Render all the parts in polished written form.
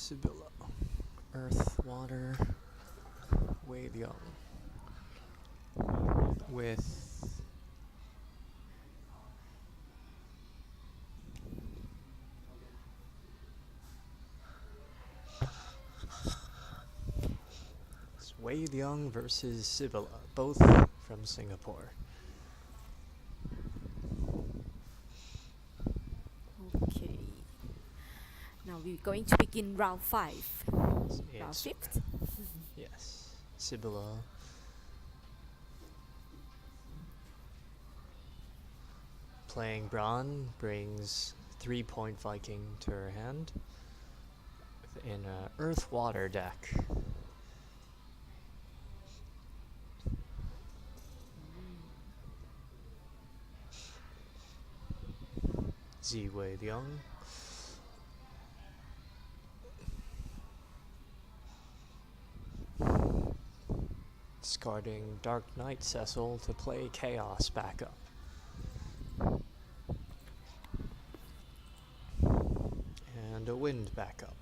Sibilla. Earth, water, Leong. With it's Leong versus Sibilla, both from Singapore. Okay. Now we're going to begin round 5. Round It's 5th. yes, Sibilla. Playing Braun brings 3-point Viking to her hand in an Earth Water deck. Leong. Discarding Dark Knight Cecil to play Chaos backup. And a Wind backup,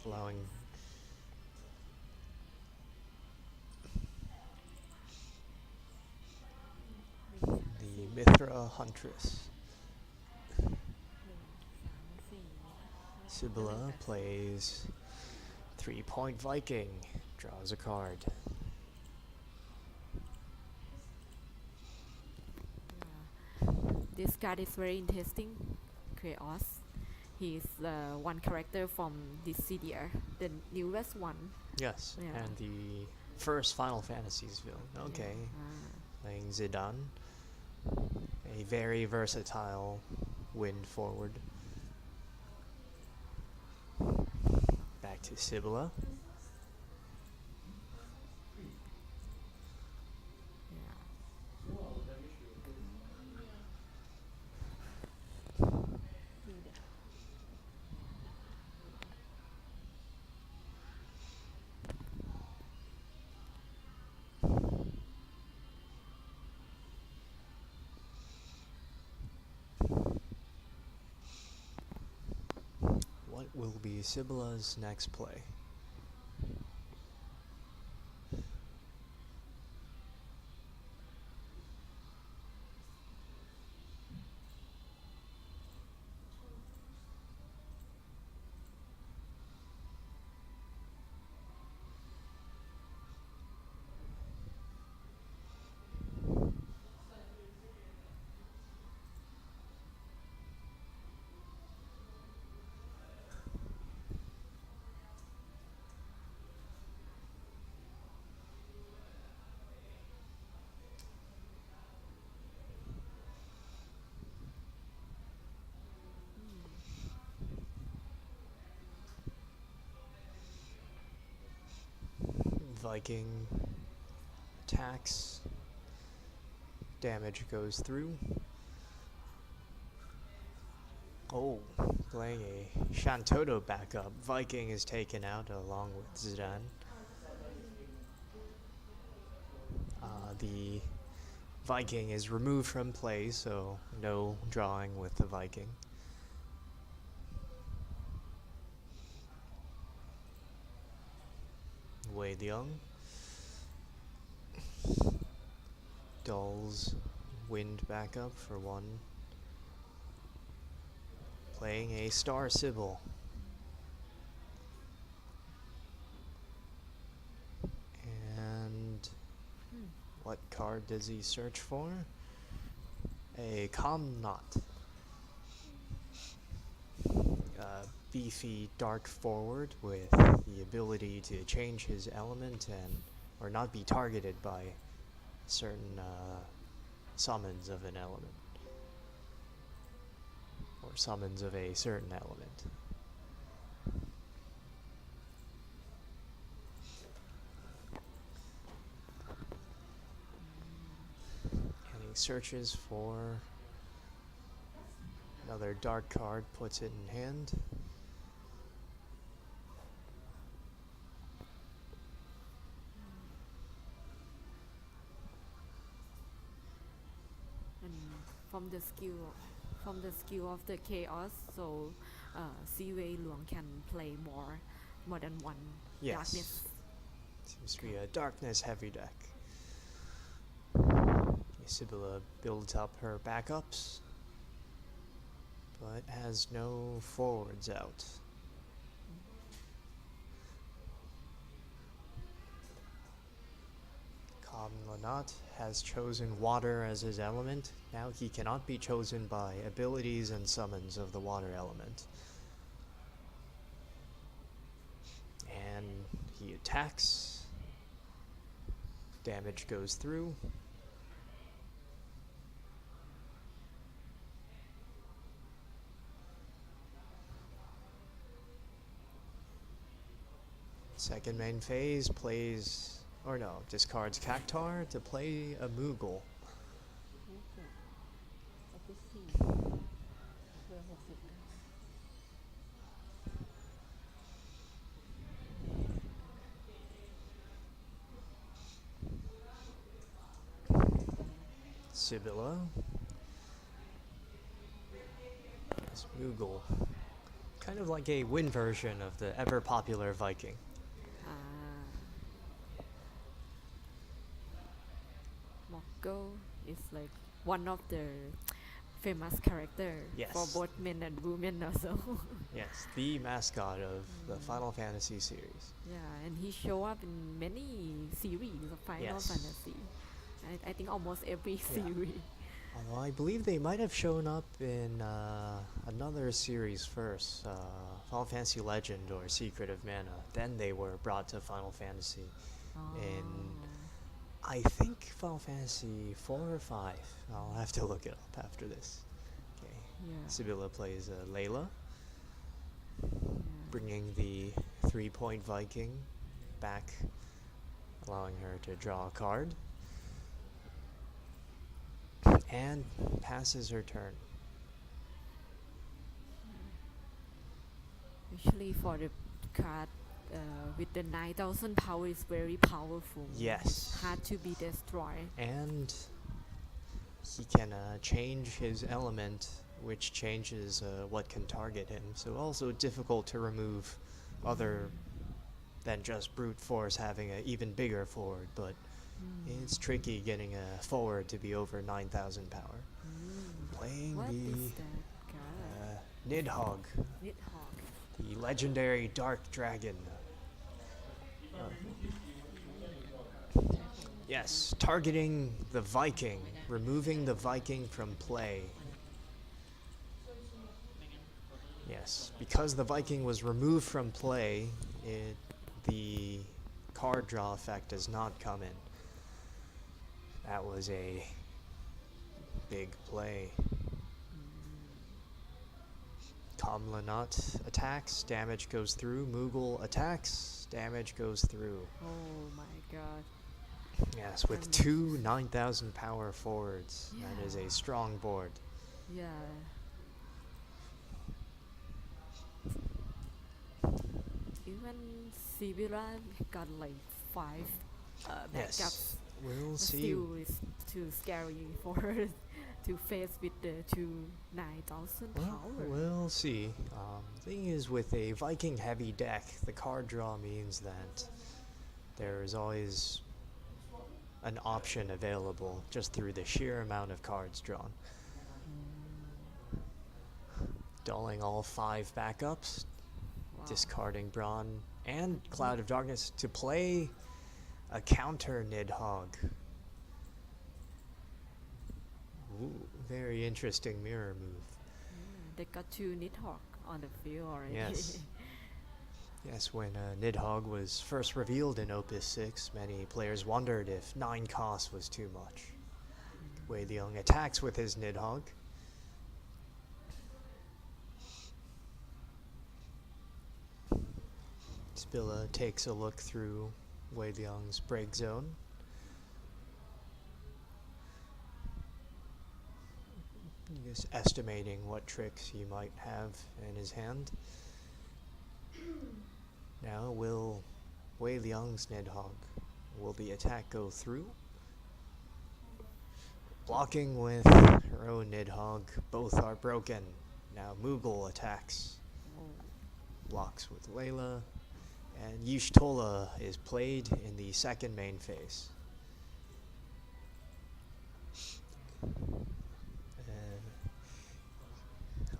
allowing the Mithra Huntress. Sibilla plays 3-point Viking, draws a card. This card is very interesting. Chaos. He is one character from this CDR, the newest one. Yes, Yeah. and the first Final Fantasy's villain. Okay, playing Zidane. A very versatile wind forward. Back to Sibilla. What will be Sibilla's next play? Viking attacks. Damage goes through. Oh, playing a Shantoto backup. Viking is taken out along with Zidane. The Viking is removed from play, so no drawing with the Viking. Leong. Dulls wind backup for 1. Playing a Star Sibyl. And what card does he search for? A Comnot. Beefy dark forward with the ability to change his element or not be targeted by certain summons of an element or summons of a certain element. And he searches for another dark card, puts it in hand. From the skill of the chaos, so Leong can play more more than one Yes. darkness. Seems to be a darkness heavy deck. Sibilla builds up her backups, but has no forwards out. Kamlanat has chosen water as his element. Now he cannot be chosen by abilities and summons of the water element. And he attacks. Damage goes through. Second main phase plays, or no, discards Cactar to play a Moogle. Sibilla. This Moogle. Kind of like a Win version of the ever popular Viking. Mokko is like one of the famous character Yes. for both men and women also. Yes, the mascot of the Final Fantasy series. Yeah, and he show up in many series of Final Yes. Fantasy. I think almost every series. Although I believe they might have shown up in another series first, Final Fantasy Legend or Secret of Mana. Then they were brought to Final Fantasy in, I think, Final Fantasy 4 or 5. I'll have to look it up after this. Okay. Yeah. Sibilla plays Layla, Yeah. bringing the 3-point Viking back, allowing her to draw a card. And passes her turn. Actually, for the card with the 9,000 power is very powerful. Yes. It's hard to be destroyed. And he can change his element, which changes what can target him. So also difficult to remove other than just brute force having an even bigger forward, but it's tricky getting a forward to be over 9,000 power. Playing What is the that card? Nidhogg, Nidhogg. the legendary dark dragon. Yes, targeting the Viking, removing the Viking from play. Yes, because the Viking was removed from play, the card draw effect does not come in. That was a big play. Kamlanat attacks, damage goes through. Moogle attacks, damage goes through. Oh my god. Yes, with two 9,000 power forwards. That is Yeah. a strong board. Yeah. Even Sibilla got like 5 backups. Yes, we'll But see. still, it's too scary for her to face with the 9,000 power. We'll see. Thing is, with a Viking heavy deck, the card draw means that there is always an option available just through the sheer amount of cards drawn. Dulling all 5 backups, Wow. discarding Brawn and Cloud of Darkness to play a counter Nidhogg. Ooh, very interesting mirror move. They got 2 Nidhogg on the field already. Yes. Yes, when Nidhogg was first revealed in Opus 6, many players wondered if 9 cost was too much. Wei Leong attacks with his Nidhogg. Sibilla takes a look through Wei Leong's break zone. Just estimating what tricks he might have in his hand. Now will Wei Leong's Nidhogg, will the attack go through? Blocking with her own Nidhogg, both are broken. Now Moogle attacks. Oh. Blocks with Layla. And Y'shtola is played in the second main phase.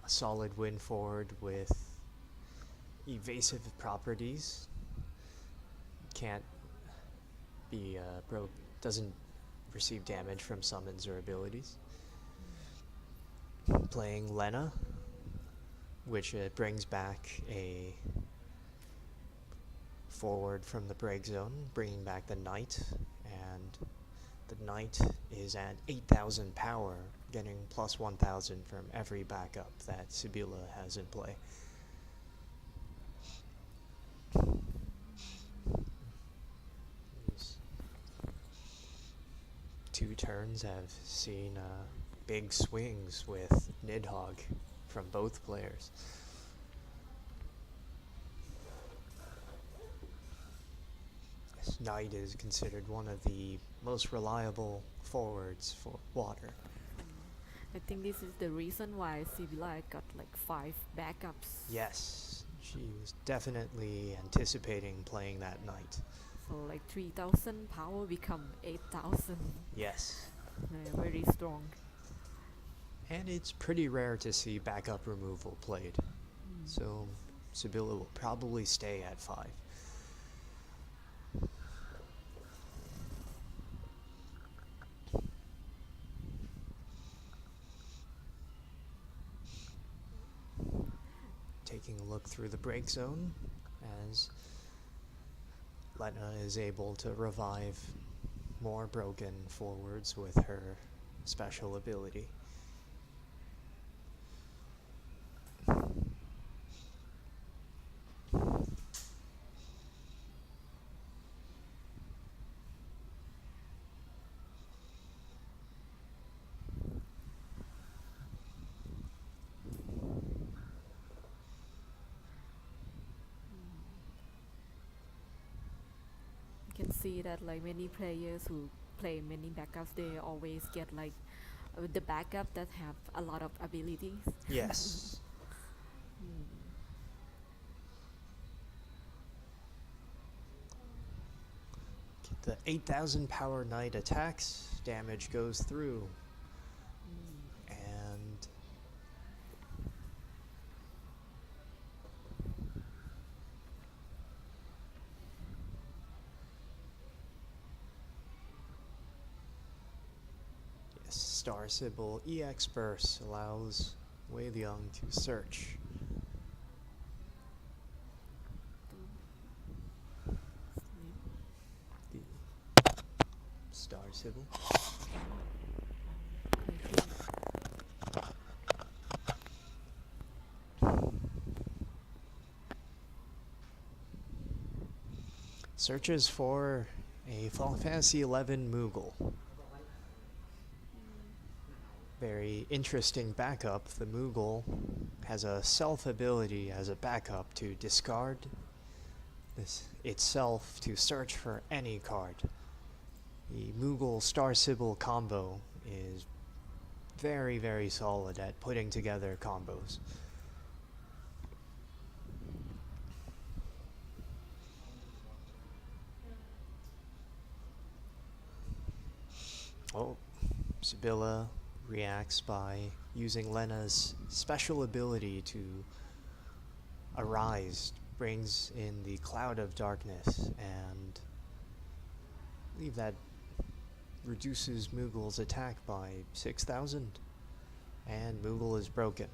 A solid win forward with evasive properties. Can't be doesn't receive damage from summons or abilities. Playing Lena, which brings back a forward from the break zone, bringing back the Knight, and the Knight is at 8,000 power, getting plus 1,000 from every backup that Sibilla has in play. These 2 turns have seen big swings with Nidhogg from both players. This Knight is considered one of the most reliable forwards for water. I think this is the reason why Sibilla got like 5 backups. Yes, she was definitely anticipating playing that Knight. So like 3,000 power become 8,000. Yes. Very strong. And it's pretty rare to see backup removal played. So Sibilla will probably stay at 5. Taking a look through the break zone as Lena is able to revive more broken forwards with her special ability. You can see that like many players who play many backups, they always get like the backup that have a lot of abilities. Yes. The 8,000 power Knight attacks, damage goes through. And yes, Star Sybil EX Burst allows Leong to search. The Star Sybil. Searches for a Final Fantasy XI Moogle. Very interesting backup. The Moogle has a self ability as a backup to discard this itself to search for any card. The Moogle Star Sybil combo is very, very solid at putting together combos. Oh, Sibilla reacts by using Lena's special ability to arise, brings in the Cloud of Darkness, and I believe that reduces Moogle's attack by 6,000, and Moogle is broken.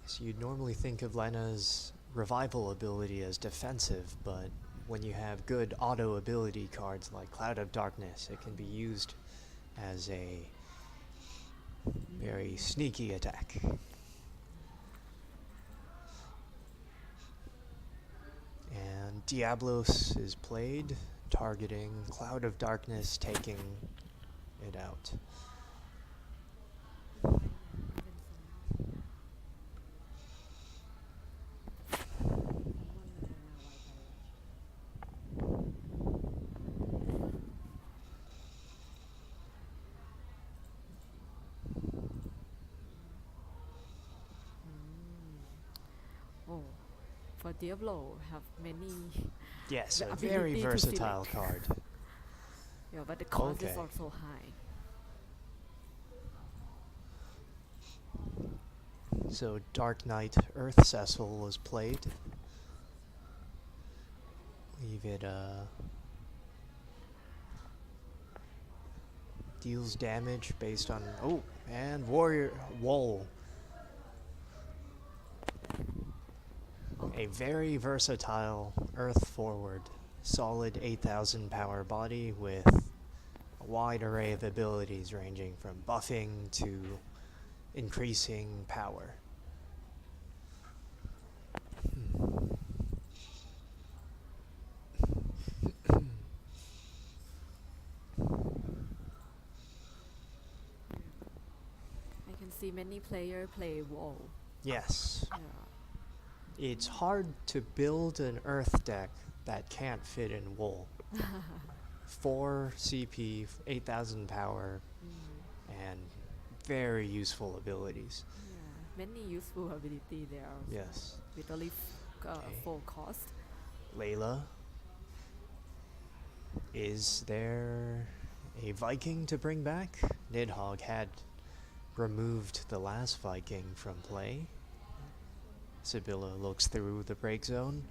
So you'd normally think of Lena's revival ability as defensive, but when you have good auto ability cards like Cloud of Darkness, it can be used as a very sneaky attack. And Diablos is played, targeting Cloud of Darkness, taking it out. for Diablo have many Yes, the a very ability to versatile select. card. Yeah, but the cost is Okay. also high. So Dark Knight Earth Cecil was played. Leave it deals damage based on and Warrior Wool. A very versatile Earth forward, solid 8,000 power body with a wide array of abilities ranging from buffing to increasing power. I can see many players play WoW. Yes, Yeah. it's hard to build an Earth deck that can't fit in Wool. 4 CP, 8,000 power, and very useful abilities. Yeah, many useful ability there also. Yes. With only Okay. full cost. Layla. Is there a Viking to bring back? Nidhogg had removed the last Viking from play. Sibilla looks through the break zone.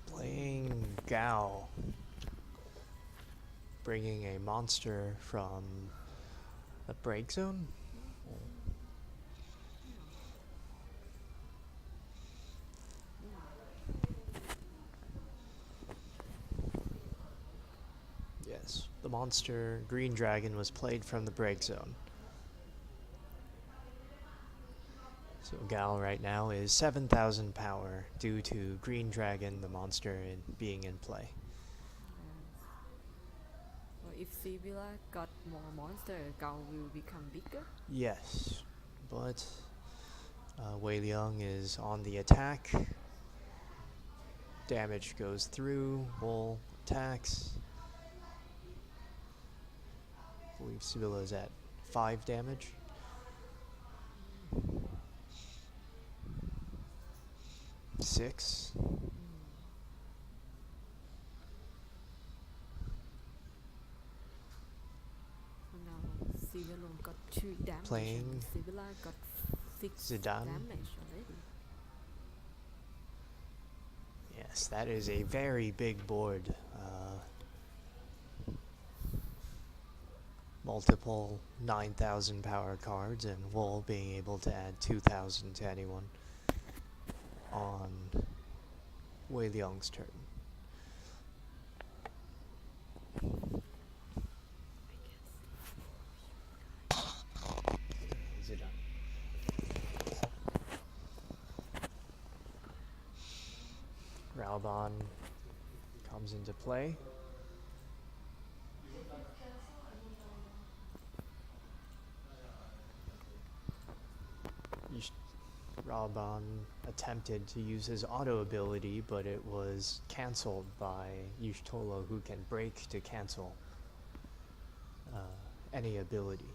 Playing Gao. Bringing a monster from the break zone? Yes, the monster Green Dragon was played from the break zone. So Gal right now is 7,000 power due to Green Dragon, the monster, being in play. Well, if Sibilla got more monster, Gao will become bigger. Yes, but Leong is on the attack. Damage goes through, Wool attacks. I believe Sibilla is at 5 damage. Six. So now Sibilla got 2 damage Playing and Sibilla got 6 Zidane. damage already. Yes, that is a very big board. Multiple 9,000 power cards, and Wool being able to add 2,000 to anyone on Wei Leong's turn. Raoban comes into play. Raoban attempted to use his auto ability, but it was cancelled by Yushtolo, who can break to cancel any ability.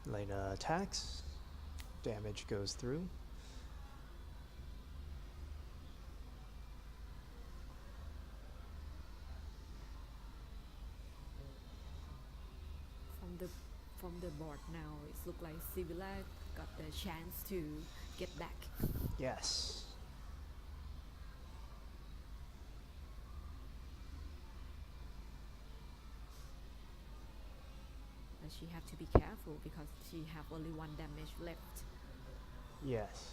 Lena attacks. Damage goes through. From the board now, it looks like Sibilla got the chance to get back. Yes. she have to be careful because she have only one damage left. Yes.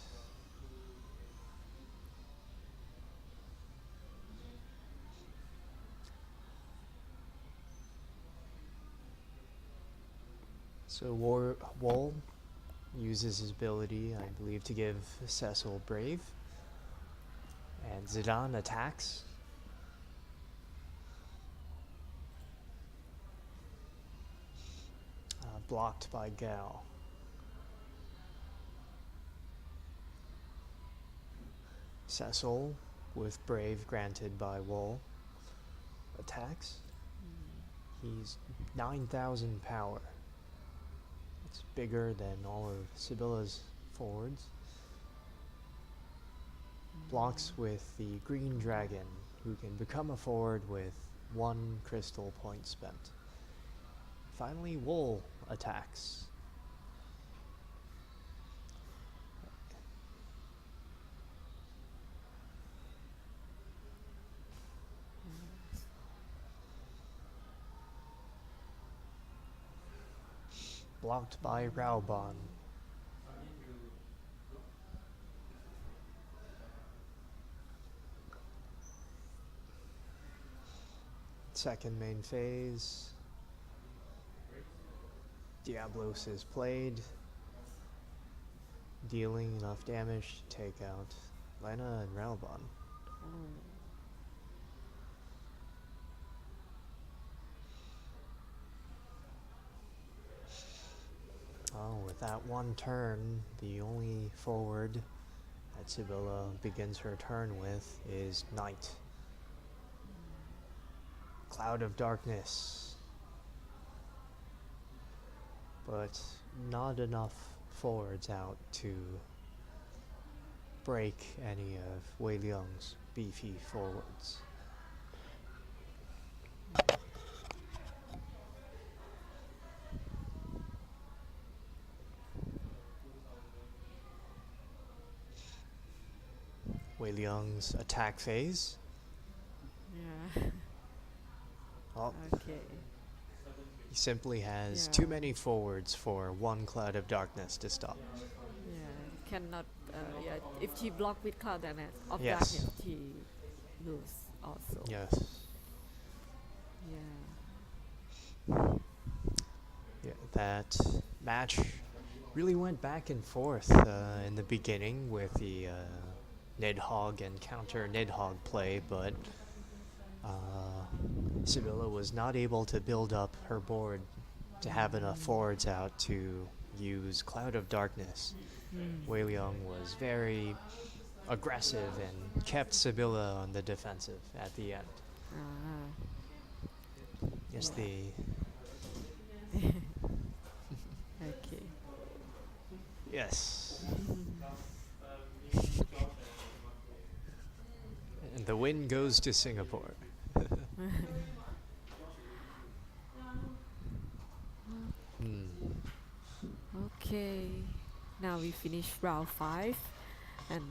So Wall uses his ability, I believe, to give Cecil Brave. And Zidane attacks. Blocked by Gal. Cecil, with Brave granted by Wall, attacks. He's 9,000 power. It's bigger than all of Sibilla's forwards. Blocks with the Green Dragon, who can become a forward with 1 crystal point spent. Finally, Wool attacks. Blocked by Raubon. Second main phase. Diablos is played, dealing enough damage to take out Lena and Raubon. Oh, with that one turn, the only forward that Sibilla begins her turn with is Knight. Cloud of Darkness. But not enough forwards out to break any of Wei Leong's beefy forwards. Wei Leong's attack phase. Yeah. Oh, Okay. he simply has Yeah. too many forwards for one Cloud of Darkness to stop. Yeah. Cannot. Yeah. If she block with cloud of Yes. darkness, she lose also. Yes. Yeah. Yeah, that match really went back and forth in the beginning with the Nidhogg and counter Nidhogg play, but Sibilla was not able to build up her board to have enough forwards out to use Cloud of Darkness. Wei Leong was very aggressive and kept Sibilla on the defensive at the end. Yes, Yeah. the Okay. yes. And the win goes to Singapore. Okay. Now we finish round 5, and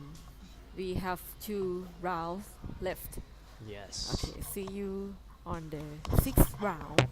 we have 2 rounds left. Yes. Okay. See you on the 6th round.